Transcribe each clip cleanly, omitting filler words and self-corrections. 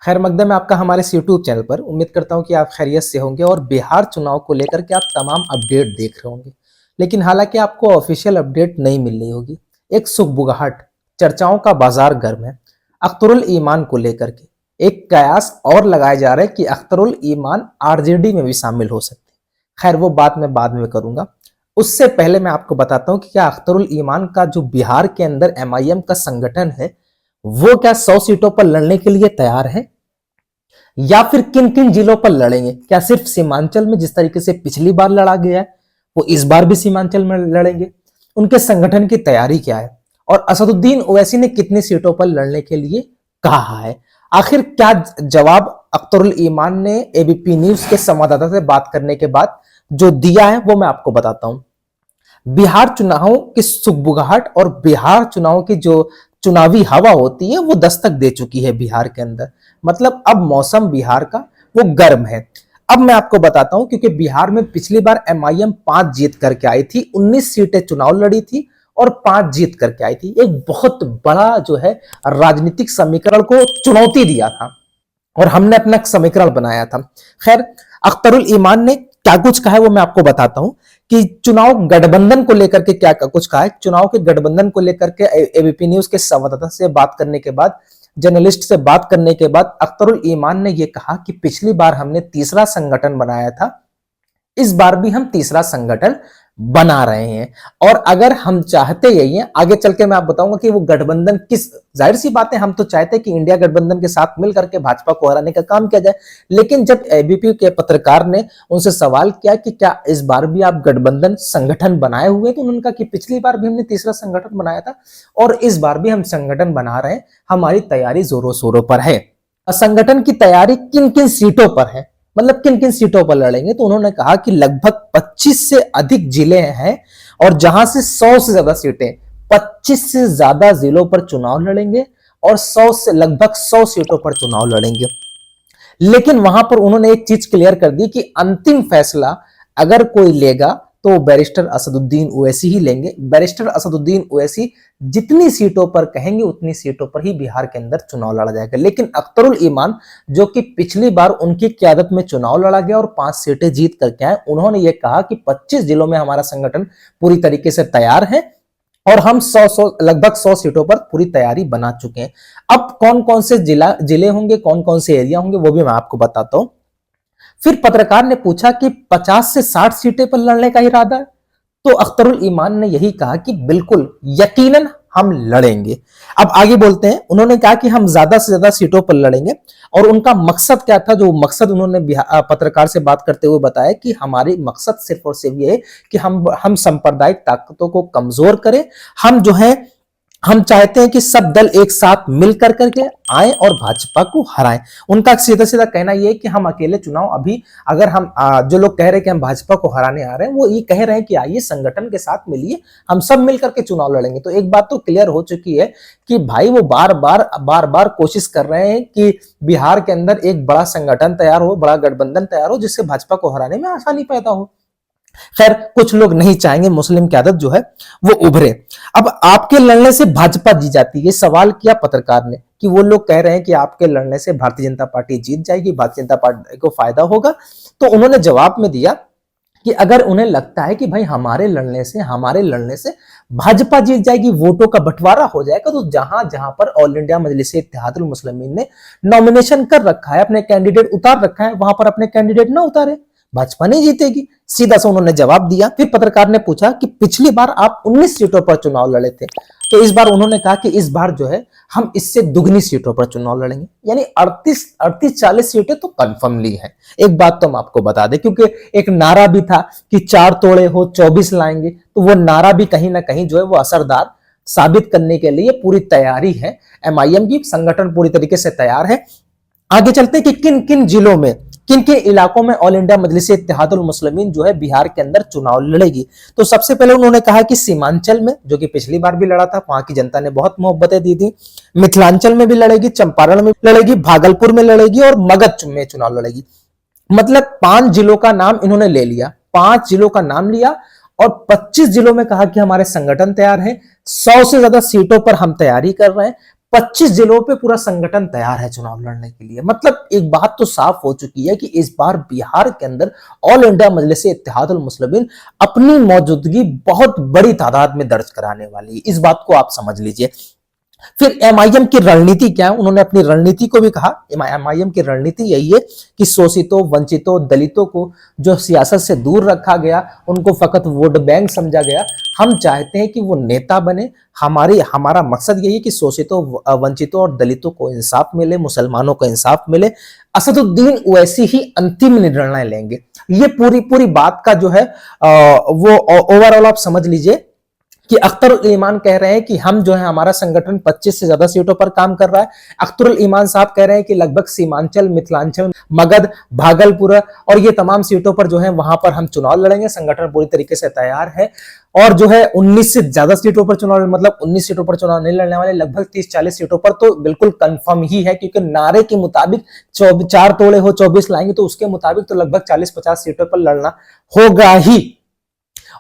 खैर मकदम है आपका हमारे इस यूट्यूब चैनल पर। उम्मीद करता हूं कि आप खैरियत से होंगे और बिहार चुनाव को लेकर के आप तमाम अपडेट देख रहे होंगे। लेकिन हालांकि आपको ऑफिशियल अपडेट नहीं मिल रही होगी। एक सुगबुगाहट, चर्चाओं का बाजार गर्म है अख्तरुल ईमान को लेकर के। एक कयास और लगाए जा रहे हैं कि अख्तरुल ईमान आरजेडी में भी शामिल हो सकते हैं। खैर वो बात मैं बाद में करूंगा। उससे पहले मैं आपको बताता हूं कि क्या अख्तरुल ईमान का जो बिहार के अंदर एमआईएम का संगठन है वो क्या 100 सीटों पर लड़ने के लिए तैयार है, या फिर किन किन जिलों पर लड़ेंगे। क्या सिर्फ सीमांचल में जिस तरीके से पिछली बार लड़ा गया है वो इस बार भी सीमांचल में लड़ेंगे। उनके संगठन की तैयारी क्या है और असदुद्दीन ओवैसी ने कितनी सीटों पर लड़ने के लिए कहा है। आखिर क्या जवाब अख्तरुल ईमान ने एबीपी न्यूज के संवाददाता से बात करने के बाद जो दिया है वो मैं आपको बताता हूं। बिहार चुनावों की सुगबुगाहट और बिहार चुनाव की जो चुनावी हवा होती है वो दस्तक दे चुकी है बिहार के अंदर। मतलब अब मौसम बिहार का वो गर्म है। अब मैं आपको बताता हूं क्योंकि बिहार में पिछली बार एमआईएम 5 जीत करके आई थी, 19 सीटें चुनाव लड़ी थी और 5 जीत करके आई थी। एक बहुत बड़ा जो है राजनीतिक समीकरण को चुनौती दिया था और हमने अपना समीकरण बनाया था। खैर अख्तरुल ईमान ने क्या कुछ कहा है वो मैं आपको बताता हूं कि चुनाव गठबंधन को लेकर के क्या कुछ कहा है। चुनाव के गठबंधन को लेकर के एबीपी न्यूज के संवाददाता से बात करने के बाद, जर्नलिस्ट से बात करने के बाद अख्तरुल ईमान ने यह कहा कि पिछली बार हमने तीसरा संगठन बनाया था, इस बार भी हम तीसरा संगठन बना रहे हैं और अगर हम चाहते यही है, आगे चल के मैं आप बताऊंगा कि वो गठबंधन किस, जाहिर सी बात है हम तो चाहते हैं कि इंडिया गठबंधन के साथ मिल करके भाजपा को हराने का काम किया जाए। लेकिन जब एबीपी के पत्रकार ने उनसे सवाल किया कि क्या इस बार भी आप गठबंधन संगठन बनाए हुए, तो उन्होंने कहा कि पिछली बार भी हमने तीसरा संगठन बनाया था और इस बार भी हम संगठन बना रहे हैं, हमारी तैयारी जोरों शोरों पर है। संगठन की तैयारी किन किन सीटों पर है, मतलब किन किन सीटों पर लड़ेंगे, तो उन्होंने कहा कि लगभग 25 से अधिक जिले हैं और जहां से 100 से ज्यादा सीटें, 25 से ज्यादा जिलों पर चुनाव लड़ेंगे और 100 से लगभग 100 सीटों पर चुनाव लड़ेंगे। लेकिन वहां पर उन्होंने एक चीज क्लियर कर दी कि अंतिम फैसला अगर कोई लेगा तो बैरिस्टर असदुद्दीन ओवैसी ही लेंगे। बैरिस्टर असदुद्दीन ओवैसी जितनी सीटों पर कहेंगे उतनी सीटों पर ही बिहार के अंदर चुनाव लड़ा जाएगा। लेकिन अख्तरुल ईमान जो कि पिछली बार उनकी क़यादत में चुनाव लड़ा गया और 5 सीटें जीत करके आए, उन्होंने ये कहा कि 25 जिलों में हमारा संगठन पूरी तरीके से तैयार है और हम लगभग 100 सीटों पर पूरी तैयारी बना चुके हैं। अब कौन कौन से जिले होंगे, कौन कौन से एरिया होंगे वो भी मैं आपको बताता हूं। फिर पत्रकार ने पूछा कि 50 से 60 सीटें पर लड़ने का इरादा है, तो अख्तरुल ईमान ने यही कहा कि बिल्कुल यकीनन हम लड़ेंगे। अब आगे बोलते हैं, उन्होंने कहा कि हम ज्यादा से ज्यादा सीटों पर लड़ेंगे और उनका मकसद क्या था, जो मकसद उन्होंने पत्रकार से बात करते हुए बताया कि हमारी मकसद सिर्फ और सिर्फ ये है कि हम सांप्रदायिक ताकतों को कमजोर करें। हम चाहते हैं कि सब दल एक साथ मिल करके आए और भाजपा को हराएं। उनका सीधा सीधा कहना यह है कि हम अकेले चुनाव अभी, अगर हम जो लोग कह रहे हैं कि हम भाजपा को हराने आ रहे हैं, वो ये कह रहे हैं कि आइए संगठन के साथ मिलिए, हम सब मिल करके चुनाव लड़ेंगे। तो एक बात तो क्लियर हो चुकी है कि भाई वो बार बार कोशिश कर रहे हैं कि बिहार के अंदर एक बड़ा संगठन तैयार हो, बड़ा गठबंधन तैयार हो, जिससे भाजपा को हराने में आसानी पैदा हो। खैर कुछ लोग नहीं चाहेंगे मुस्लिम की आदत जो है वो उभरे। अब आपके लड़ने से भाजपा जीत जाती है, ये सवाल किया पत्रकार ने कि वो लोग कह रहे हैं कि आपके लड़ने से भारतीय जनता पार्टी जीत जाएगी, भारतीय जनता पार्टी को फायदा होगा। तो उन्होंने जवाब में दिया कि अगर उन्हें लगता है कि भाई हमारे लड़ने से भाजपा जीत जाएगी, वोटों का बंटवारा हो जाएगा, तो जहां जहां पर ऑल इंडिया मजलिस इत्तेहादुल मुस्लिमीन ने नॉमिनेशन कर रखा है, अपने कैंडिडेट उतार रखा है, वहां पर अपने कैंडिडेट ना उतारे, भाजपा नहीं जीतेगी। सीधा सा उन्होंने जवाब दिया। फिर पत्रकार ने पूछा कि पिछली बार आप 19 सीटों पर चुनाव लड़े थे, तो इस बार उन्होंने कहा कि इस बार जो है हम इससे दुगनी सीटों पर चुनाव लड़ेंगे, यानी 38-40 सीटें तो कंफर्मली है। एक बात तो हम आपको बता दें, क्योंकि एक नारा भी था कि 4 तोड़े हो 24 लाएंगे, तो वो नारा भी कहीं ना कहीं जो है वो असरदार साबित करने के लिए पूरी तैयारी है। एमआईएम की संगठन पूरी तरीके से तैयार है। आगे चलते कि किन किन जिलों में, किन किन इलाकों में ऑल इंडिया मजलिस इत्तेहादुल मुस्लिमीन जो है बिहार के अंदर चुनाव लड़ेगी। तो सबसे पहले उन्होंने कहा कि सीमांचल में, जो कि पिछली बार भी लड़ा था, वहां की जनता ने बहुत मोहब्बतें दी थी। मिथिलांचल में भी लड़ेगी, चंपारण में लड़ेगी, भागलपुर में लड़ेगी और मगध में चुनाव लड़ेगी। मतलब 5 जिलों का नाम इन्होंने ले लिया, 5 जिलों का नाम लिया और 25 जिलों में कहा कि हमारे संगठन तैयार है, 100 से ज्यादा सीटों पर हम तैयारी कर रहे हैं, 25 जिलों पे पूरा संगठन तैयार है चुनाव लड़ने के लिए। मतलब एक बात तो साफ हो चुकी है कि इस बार बिहार के अंदर ऑल इंडिया मजलिस इत्तेहादुल मुस्लिमीन अपनी मौजूदगी बहुत बड़ी तादाद में दर्ज कराने वाली है। इस बात को आप समझ लीजिए। फिर एमआईएम की रणनीति क्या है, उन्होंने अपनी रणनीति को भी कहा। एमआईएम की रणनीति यही है कि शोषितों, वंचितों, दलितों को जो सियासत से दूर रखा गया, उनको फकत वोट बैंक समझा गया, हम चाहते हैं कि वो नेता बने। हमारा मकसद यही है कि शोषितों, वंचितों और दलितों को इंसाफ मिले, मुसलमानों को इंसाफ मिले। असदुद्दीन ओवैसी ही अंतिम निर्णय लेंगे। ये पूरी बात का जो है वो ओवरऑल आप समझ लीजिए कि अख्तरुल ईमान कह रहे हैं कि हम जो है हमारा संगठन 25 से ज्यादा सीटों पर काम कर रहा है। अख्तरुल ईमान साहब कह रहे हैं कि लगभग सीमांचल, मिथिलांचल, मगध, भागलपुर और ये तमाम सीटों पर जो है वहां पर हम चुनाव लड़ेंगे। संगठन पूरी तरीके से तैयार है और जो है 19 से ज्यादा सीटों पर चुनाव, मतलब 19 सीटों पर चुनाव नहीं लड़ने वाले, लगभग 30-40 सीटों पर तो बिल्कुल कंफर्म ही है, क्योंकि नारे के मुताबिक 4 तोड़े हो 24 लाएंगे, तो उसके मुताबिक तो लगभग 40-50 सीटों पर लड़ना होगा ही।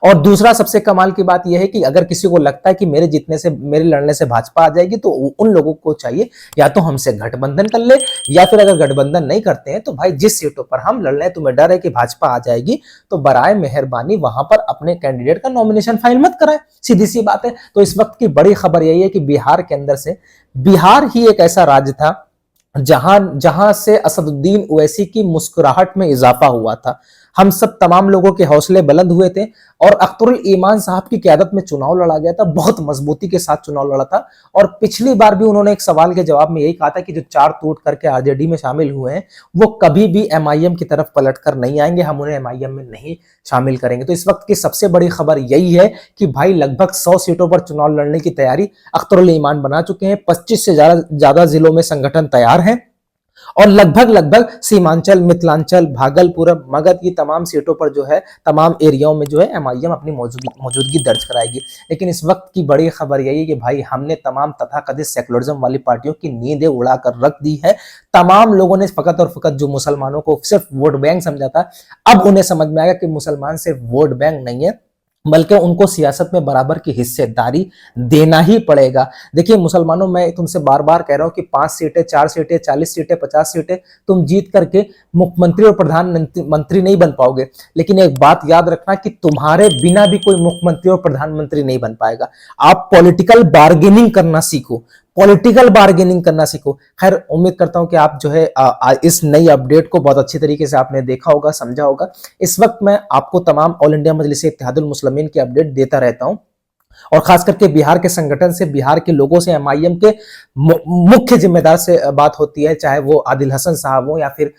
और दूसरा सबसे कमाल की बात यह है कि अगर किसी को लगता है कि मेरे लड़ने से भाजपा आ जाएगी, तो उन लोगों को चाहिए या तो हमसे गठबंधन कर ले, या फिर अगर गठबंधन नहीं करते हैं तो भाई जिस सीटों पर हम लड़ रहे हैं तुम्हें डर है कि भाजपा आ जाएगी, तो बराए मेहरबानी वहां पर अपने कैंडिडेट का नॉमिनेशन फाइल मत कराएं। सीधी सी बात है। तो इस वक्त की बड़ी खबर यही है कि बिहार के अंदर से, बिहार ही एक ऐसा राज्य था जहां से असदुद्दीन ओवैसी की मुस्कुराहट में इजाफा हुआ था। हम सब तमाम लोगों के हौसले बुलंद हुए थे और अख्तरुल ईमान साहब की क़यादत में चुनाव लड़ा गया था। बहुत मजबूती के साथ चुनाव लड़ा था। और पिछली बार भी उन्होंने एक सवाल के जवाब में यही कहा था कि जो 4 टूट करके आरजेडी में शामिल हुए हैं वो कभी भी एमआईएम की तरफ पलट कर नहीं आएंगे, हम उन्हें एमआईएम में नहीं शामिल करेंगे। तो इस वक्त की सबसे बड़ी खबर यही है कि भाई लगभग 100 सीटों पर चुनाव लड़ने की तैयारी अख्तरुल ईमान बना चुके हैं। 25 से ज्यादा जिलों में संगठन तैयार है और लगभग सीमांचल, मिथिलांचल, भागलपुर, मगध ये तमाम सीटों पर जो है, तमाम एरियाओं में जो है एमआईएम अपनी मौजूदगी दर्ज कराएगी। लेकिन इस वक्त की बड़ी खबर यही है कि भाई हमने तमाम तथाकथित सेकुलरिज्म वाली पार्टियों की नींदें उड़ाकर रख दी है। तमाम लोगों ने फकत और फकत जो मुसलमानों को सिर्फ वोट बैंक समझा था, अब उन्हें समझ में आएगा कि मुसलमान सिर्फ वोट बैंक नहीं है, बल्कि उनको सियासत में बराबर की हिस्सेदारी देना ही पड़ेगा। देखिए मुसलमानों, मैं तुमसे बार बार कह रहा हूं कि 5 सीटें, 4 सीटें, 40 सीटें, 50 सीटें तुम जीत करके मुख्यमंत्री और प्रधानमंत्री नहीं बन पाओगे, लेकिन एक बात याद रखना कि तुम्हारे बिना भी कोई मुख्यमंत्री और प्रधानमंत्री नहीं बन पाएगा। आप पॉलिटिकल बार्गेनिंग करना सीखो, पॉलिटिकल बार्गेनिंग करना सीखो। खैर उम्मीद करता हूं कि आप जो है इस नई अपडेट को बहुत अच्छी तरीके से आपने देखा होगा, समझा होगा। इस वक्त मैं आपको तमाम ऑल इंडिया मजलिस इत्तेहादुल मुस्लिमीन की अपडेट देता रहता हूं और खास करके बिहार के संगठन से, बिहार के लोगों से, एमआईएम के मुख्य जिम्मेदार से बात होती है, चाहे वो आदिल हसन साहब हो या फिर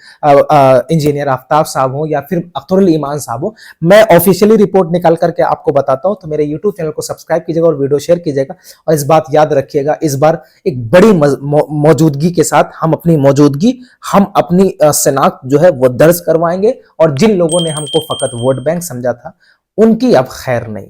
इंजीनियर आफ्ताब साहब हो या फिर अख्तरुल ईमान साहब हो। मैं ऑफिशियली रिपोर्ट निकाल करके आपको बताता हूं, तो मेरे यूट्यूब चैनल को सब्सक्राइब कीजिएगा और वीडियो शेयर कीजिएगा। और इस बात याद रखिएगा, इस बार एक बड़ी मौजूदगी के साथ हम अपनी शनाख्त जो है वो दर्ज करवाएंगे और जिन लोगों ने हमको फकत वोट बैंक समझा था उनकी अब खैर नहीं।